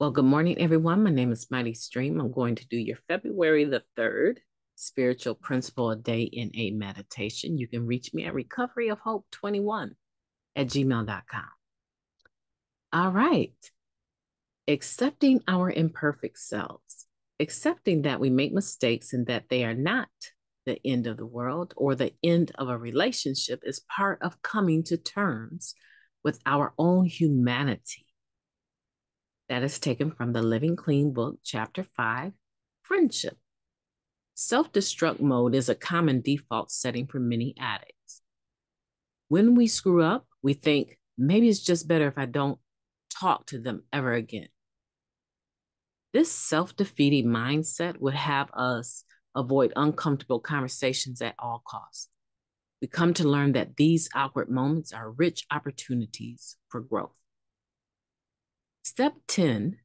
Well, good morning, everyone. My name is Mighty Stream. I'm going to do your February the 3rd spiritual principle a day in a meditation. You can reach me at recoveryofhope21@gmail.com. All right. Accepting our imperfect selves, accepting that we make mistakes and that they are not the end of the world or the end of a relationship is part of coming to terms with our own humanity. That is taken from the Living Clean book, Chapter 5, Friendship. Self-destruct mode is a common default setting for many addicts. When we screw up, we think, maybe it's just better if I don't talk to them ever again. This self-defeating mindset would have us avoid uncomfortable conversations at all costs. We come to learn that these awkward moments are rich opportunities for growth. Step 10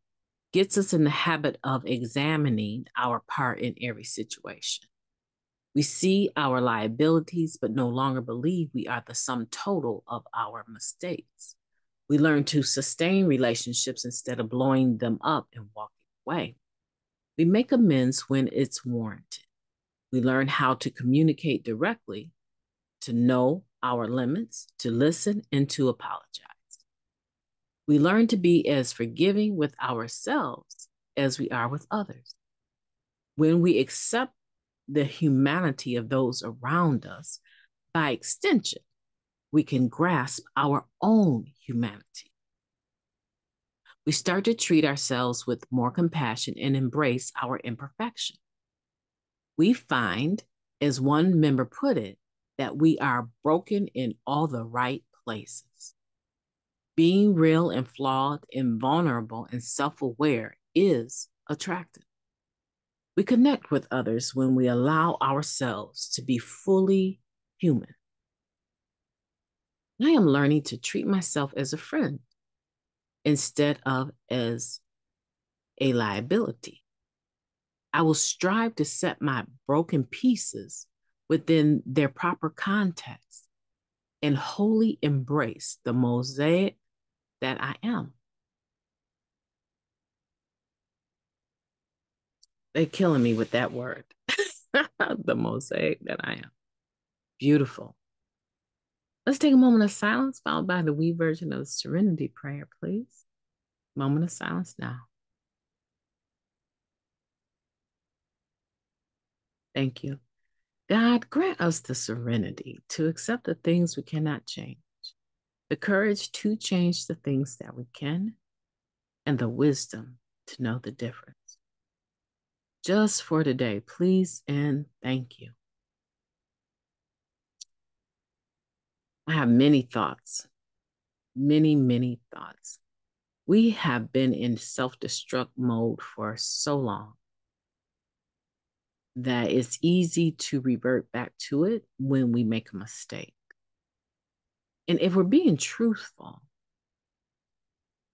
gets us in the habit of examining our part in every situation. We see our liabilities, but no longer believe we are the sum total of our mistakes. We learn to sustain relationships instead of blowing them up and walking away. We make amends when it's warranted. We learn how to communicate directly, to know our limits, to listen, and to apologize. We learn to be as forgiving with ourselves as we are with others. When we accept the humanity of those around us, by extension, we can grasp our own humanity. We start to treat ourselves with more compassion and embrace our imperfection. We find, as one member put it, that we are broken in all the right places. Being real and flawed and vulnerable and self-aware is attractive. We connect with others when we allow ourselves to be fully human. I am learning to treat myself as a friend instead of as a liability. I will strive to set my broken pieces within their proper context and wholly embrace the mosaic that I am. They're killing me with that word. The mosaic that I am. Beautiful. Let's take a moment of silence, followed by the we version of the Serenity Prayer, please. Moment of silence now. Thank you. God, grant us the serenity to accept the things we cannot change, the courage to change the things that we can, and the wisdom to know the difference. Just for today, please and thank you. I have many thoughts, many thoughts. We have been in self-destruct mode for so long that it's easy to revert back to it when we make a mistake. And if we're being truthful,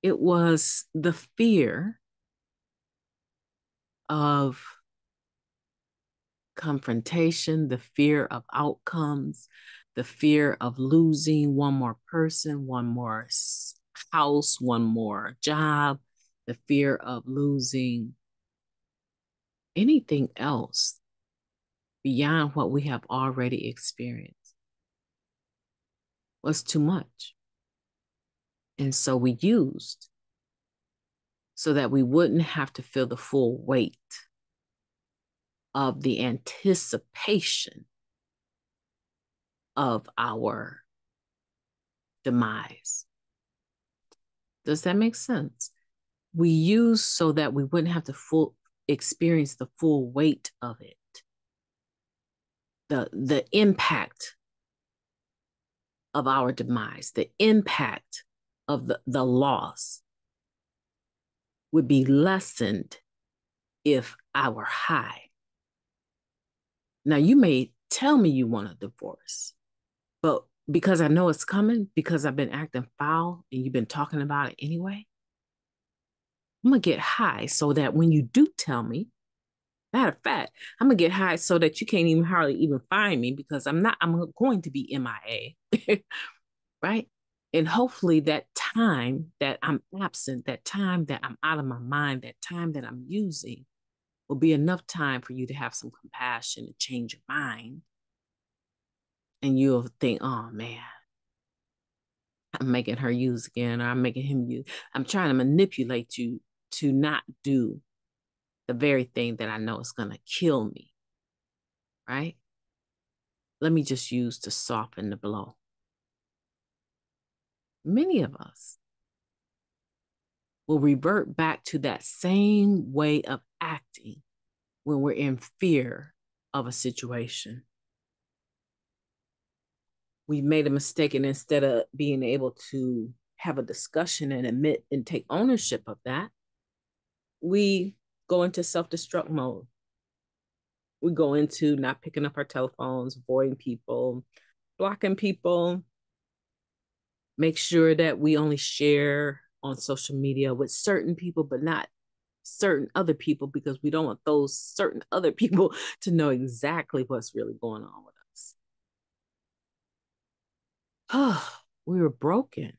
it was the fear of confrontation, the fear of outcomes, the fear of losing one more person, one more house, one more job, the fear of losing anything else beyond what we have already experienced was too much. And so we used so that we wouldn't have to feel the full weight of the anticipation of our demise. Does that make sense? We use so that we wouldn't have to experience the full weight of it. The impact of our demise, the impact of the loss would be lessened if I were high. Now, you may tell me you want a divorce, but because I know it's coming, because I've been acting foul and you've been talking about it anyway, I'm going to get high so that when you do tell me, matter of fact, I'm going to get high so that you can't even hardly even find me because I'm going to be MIA, right? And hopefully that time that I'm absent, that time that I'm out of my mind, that time that I'm using will be enough time for you to have some compassion and change your mind. And you'll think, oh man, I'm making her use again, or I'm making him use. I'm trying to manipulate you to not do the very thing that I know is going to kill me, right? Let me just use to soften the blow. Many of us will revert back to that same way of acting when we're in fear of a situation. We made a mistake, and instead of being able to have a discussion and admit and take ownership of that, we go into self-destruct mode. We go into not picking up our telephones, avoiding people, blocking people, make sure that we only share on social media with certain people, but not certain other people, because we don't want those certain other people to know exactly what's really going on with us. We were broken.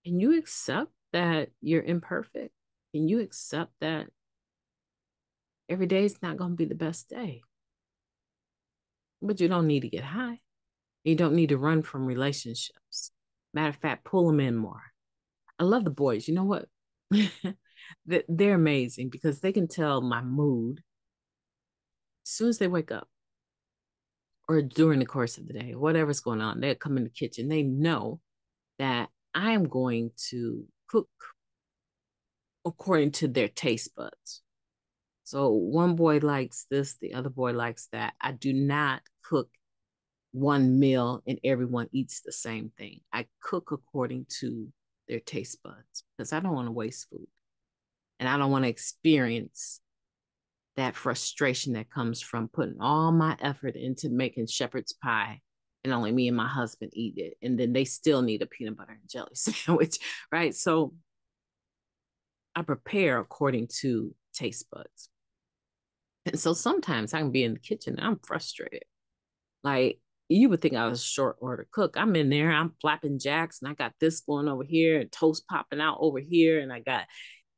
Can you accept that you're imperfect? Can you accept that every day is not going to be the best day? But you don't need to get high. You don't need to run from relationships. Matter of fact, pull them in more. I love the boys. You know what? They're amazing because they can tell my mood as soon as they wake up or during the course of the day, whatever's going on. They come in the kitchen. They know that I am going to cook according to their taste buds. So one boy likes this, the other boy likes that. I do not cook one meal and everyone eats the same thing. I cook according to their taste buds because I don't want to waste food. And I don't want to experience that frustration that comes from putting all my effort into making shepherd's pie and only me and my husband eat it. And then they still need a peanut butter and jelly sandwich, right? So I prepare according to taste buds. And so sometimes I can be in the kitchen and I'm frustrated. Like, you would think I was a short order cook. I'm in there, I'm flapping jacks, and I got this going over here, and toast popping out over here, and I got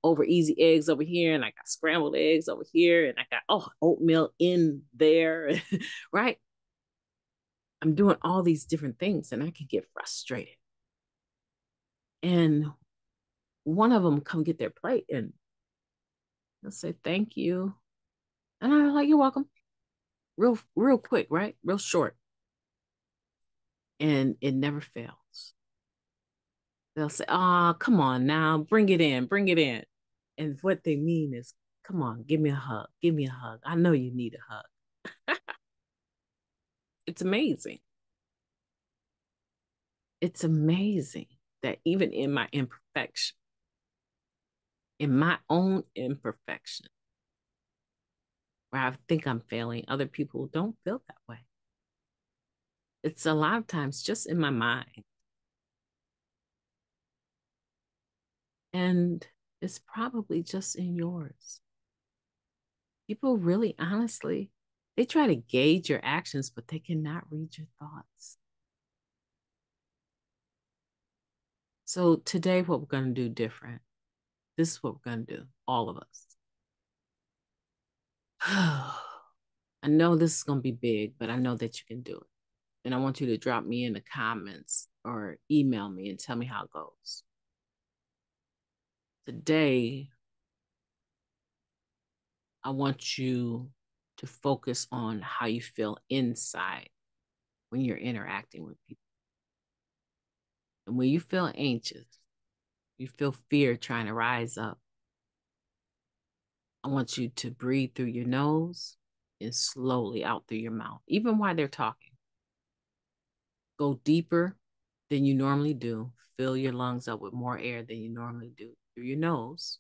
over easy eggs over here, and I got scrambled eggs over here, and I got oatmeal in there, right? I'm doing all these different things, and I can get frustrated. And one of them come get their plate, and they'll say thank you, and I'm like, you're welcome. Real quick, right? Real short, and it never fails. They'll say, "Oh, come on now, bring it in, bring it in." And what they mean is, come on, give me a hug, give me a hug. I know you need a hug. It's amazing. It's amazing that even in my imperfection, in my own imperfection, where I think I'm failing, other people don't feel that way. It's a lot of times just in my mind. And it's probably just in yours. People really, honestly, they try to gauge your actions, but they cannot read your thoughts. So today, what we're going to do different. This is what we're going to do, all of us. I know this is going to be big, but I know that you can do it. And I want you to drop me in the comments or email me and tell me how it goes. Today, I want you to focus on how you feel inside when you're interacting with people. And when you feel anxious, you feel fear trying to rise up, I want you to breathe through your nose and slowly out through your mouth, even while they're talking. Go deeper than you normally do. Fill your lungs up with more air than you normally do through your nose.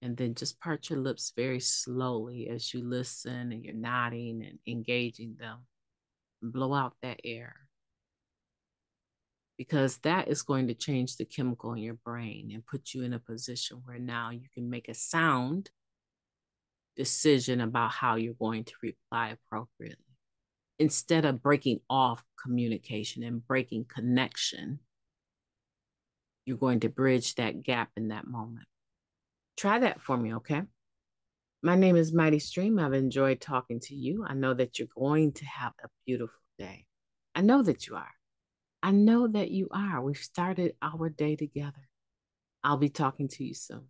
And then just part your lips very slowly as you listen and you're nodding and engaging them. Blow out that air, because that is going to change the chemical in your brain and put you in a position where now you can make a sound decision about how you're going to reply appropriately. instead of breaking off communication and breaking connection, you're going to bridge that gap in that moment. Try that for me, okay? My name is Mighty Stream. I've enjoyed talking to you. I know that you're going to have a beautiful day. I know that you are. I know that you are. We've started our day together. I'll be talking to you soon.